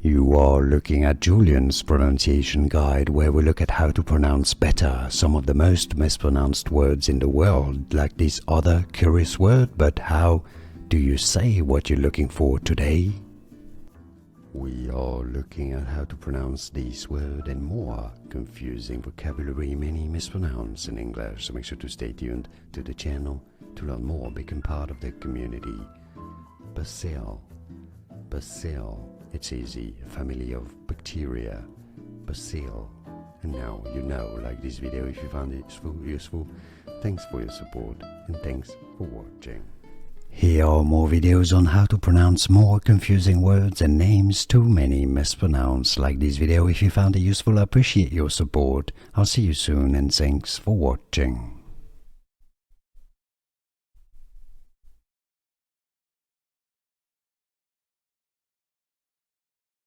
You are looking at Julian's pronunciation guide, where we look at how to pronounce better some of the most mispronounced words in the world, like this other curious word. But how do you say what you're looking for today? We are looking at how to pronounce this word and more confusing vocabulary many mispronounce in English, so make sure to stay tuned to the channel to learn more, become part of the community. Bacille. Bacille. It's easy, a family of bacteria. Bacille. And now you know, like this video if you found it useful. Thanks for your support and thanks for watching. Here are more videos on how to pronounce more confusing words and names too many mispronounced. Like this video if you found it useful. I appreciate your support. I'll see you soon and thanks for watching.